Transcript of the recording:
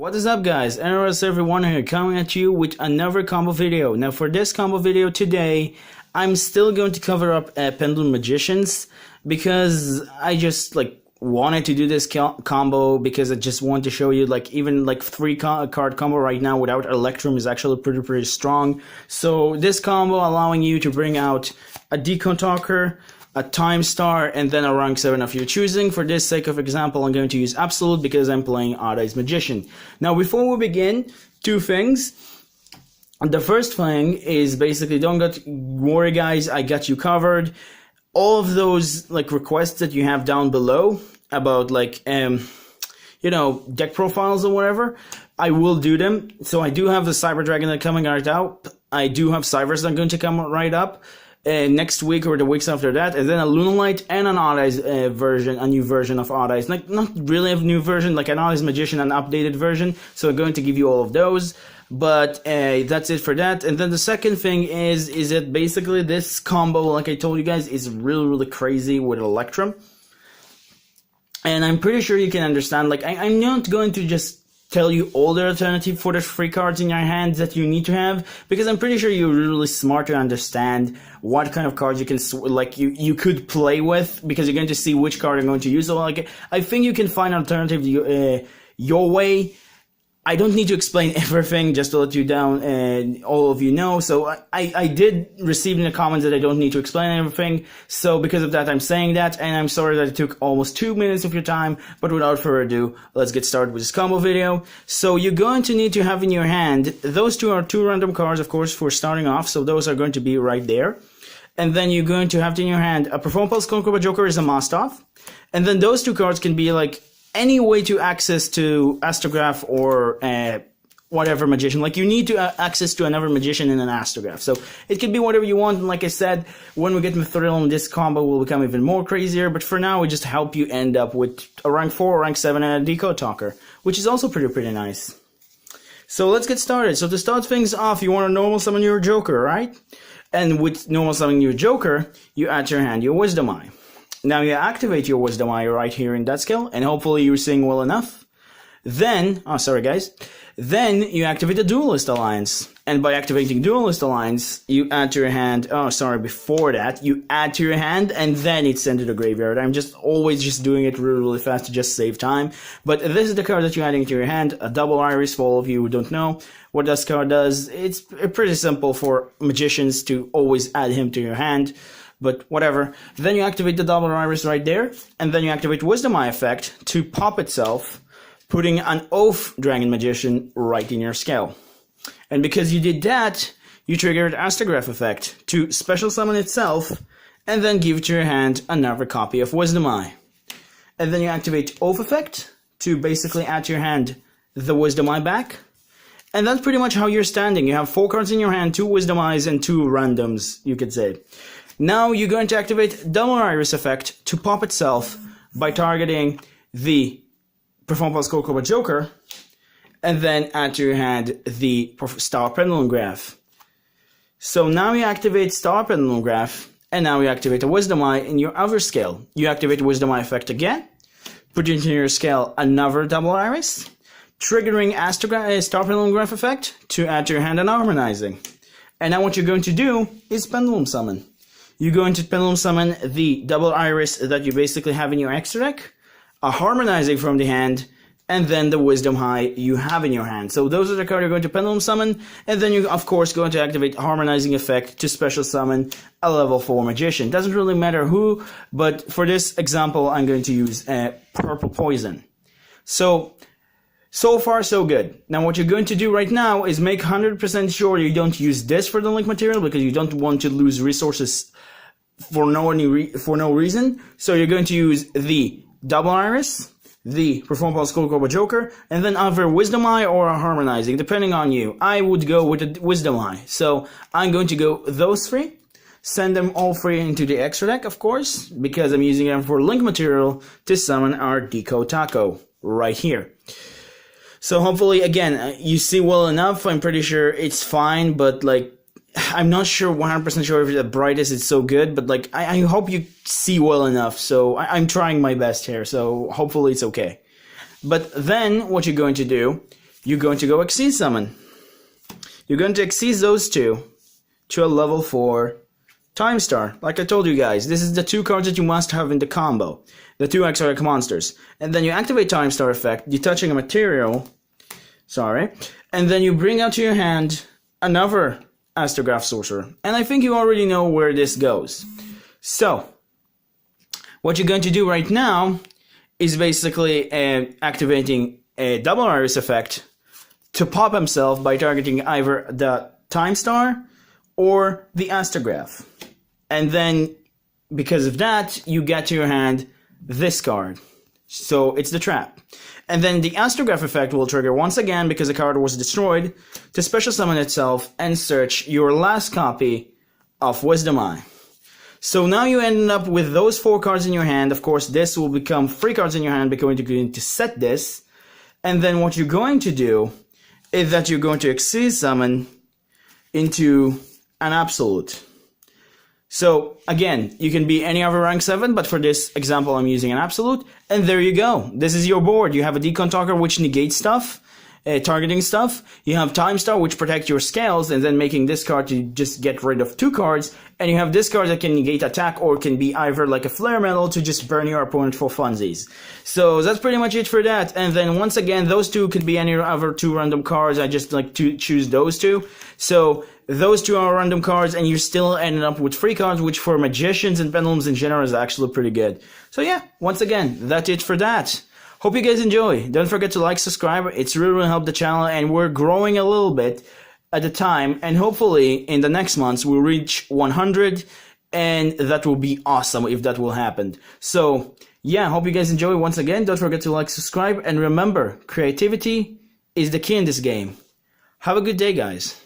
What is up, guys? everyone here, coming at you with another combo video. Now for this combo video today, I'm still going to cover up Pendulum Magicians because I just wanted to do this combo because I just want to show you even 3-card combo right now without Electrom is actually pretty strong. So this combo allowing you to bring out a Deco Talker, a Time Star, and then a rank 7 of your choosing. For this sake of example, I'm going to use Absolute because I'm playing Odd Eyes Magician. Now before we begin, two things. The first thing is basically don't worry guys, I got you covered. All of those requests that you have down below about deck profiles or whatever, I will do them. So I do have the Cyber Dragon that coming right out. I do have Cybers that are going to come right up next week or the weeks after that, and then a Lunalight and an Odd Eyes version, a new version of Odd Eyes. Not really a new version, like an Odd Eyes Magician, an updated version. So I'm going to give you all of those. But that's it for that. And then the second thing is that basically this combo, like I told you guys, is really crazy with Electrom. And I'm pretty sure you can understand. I'm not going to just tell you all the alternative for the 3 cards in your hands that you need to have, because I'm pretty sure you're really smart to understand what kind of cards you can you could play with, because you're going to see which card you're going to use. So I think you can find an alternative your way. I don't need to explain everything, just to let you down and all of you know. So I did receive in the comments that I don't need to explain everything. So because of that, I'm saying that, and I'm sorry that it took almost 2 minutes of your time. But without further ado, let's get started with this combo video. So you're going to need to have in your hand, those two are 2 random cards, of course, for starting off. So those are going to be right there. And then you're going to have in your hand a Perform Pulse Concrete Joker is a must-off. And then those 2 cards can be any way to access to Astrograph or whatever magician. You need to access to another magician in an Astrograph. So it could be whatever you want. And like I said, when we get Mithril, this combo will become even more crazier. But for now, we just help you end up with a rank 4 or rank 7 and a Deco Talker, which is also pretty nice. So let's get started. So to start things off, you want to normal summon your Joker, right? And with normal summoning your Joker, you add to your hand your Wisdom Eye. Now you activate your Wisdom Eye right here in that skill, and hopefully you're seeing well enough. Then, then you activate the Duelist Alliance. And by activating Duelist Alliance, you add to your hand, before that, you add to your hand, and then it's sent to the graveyard. I'm always doing it really fast to just save time. But this is the card that you're adding to your hand, a Double Iris, for all of you who don't know what this card does. It's pretty simple for magicians to always add him to your hand. But whatever. Then you activate the Double Iris right there, and then you activate Wisdom Eye effect to pop itself, putting an Oath Dragon Magician right in your skill. And because you did that, you triggered Astrograph effect to special summon itself, and then give to your hand another copy of Wisdom Eye. And then you activate Oath effect to basically add to your hand the Wisdom Eye back. And that's pretty much how you're standing. You have 4 cards in your hand, 2 Wisdom Eyes, and 2 randoms, you could say. Now you're going to activate Double Iris effect to pop itself by targeting the Perform Pulse Concrete Joker, and then add to your hand the Star Pendulum Graph. So now you activate Star Pendulum Graph, and now you activate a Wisdom Eye in your other skill. You activate Wisdom Eye effect again, put into your skill another Double Iris, triggering Star Pendulum Graph effect to add to your hand an Harmonizing. And now what you're going to do is Pendulum Summon. You're going to Pendulum Summon the Double Iris that you basically have in your extra deck, a Harmonizing from the hand, and then the Wisdom Eye you have in your hand. So those are the cards you're going to Pendulum Summon, and then you're of course going to activate Harmonizing effect to special summon a level 4 Magician. Doesn't really matter who, but for this example I'm going to use Purple Poison. So far so good. Now what you're going to do right now is make 100% sure you don't use this for the link material, because you don't want to lose resources for no reason. So you're going to use the Double Iris, the Perform Pulse Concrete Joker, and then either Wisdom Eye or a Harmonizing, depending on you. I would go with the Wisdom Eye. So I'm going to go those 3, send them all 3 into the extra deck, of course, because I'm using them for link material to summon our Deco Taco right here. So hopefully, again, you see well enough. I'm pretty sure it's fine, but I'm not sure 100% sure if the brightest is so good, but I hope you see well enough. So I'm trying my best here, so hopefully it's okay. But then what you're going to do you're going to go Exceed Summon. You're going to exceed those two to a level 4 Time Star. Like I told you guys, this is the 2 cards that you must have in the combo. The 2 exotic monsters. And then you activate Time Star effect, detaching a material. Sorry. And then you bring out to your hand another Astrograph Sorcerer. And I think you already know where this goes. So, what you're going to do right now is basically activating a double Iris effect to pop himself by targeting either the Time Star or the Astrograph. And then, because of that, you get to your hand this card. So it's the trap. And then the Astrograph effect will trigger once again because the card was destroyed to special summon itself and search your last copy of Wisdom Eye. So now you end up with those 4 cards in your hand. Of course, this will become 3 cards in your hand because you're going to set this. And then what you're going to do is that you're going to Exceed Summon into an Absolute. So, again, you can be any other rank 7, but for this example I'm using an Absolute, and there you go. This is your board. You have a Decon Talker, which negates stuff, targeting stuff. You have Time Star, which protects your scales, and then making this card to just get rid of 2 cards, and you have this card that can negate attack, or can be either like a Flare Metal to just burn your opponent for funsies. So, that's pretty much it for that, and then once again, those 2 could be any other 2 random cards. I just like to choose those 2. So, those 2 are random cards, and you still ended up with 3 cards, which for Magicians and Pendulums in general is actually pretty good. So yeah, once again, that's it for that. Hope you guys enjoy. Don't forget to like, subscribe. It's really helped the channel, and we're growing a little bit at a time, and hopefully in the next months we'll reach 100, and that will be awesome if that will happen. So yeah, hope you guys enjoy. Once again, don't forget to like, subscribe, and remember, creativity is the key in this game. Have a good day, guys.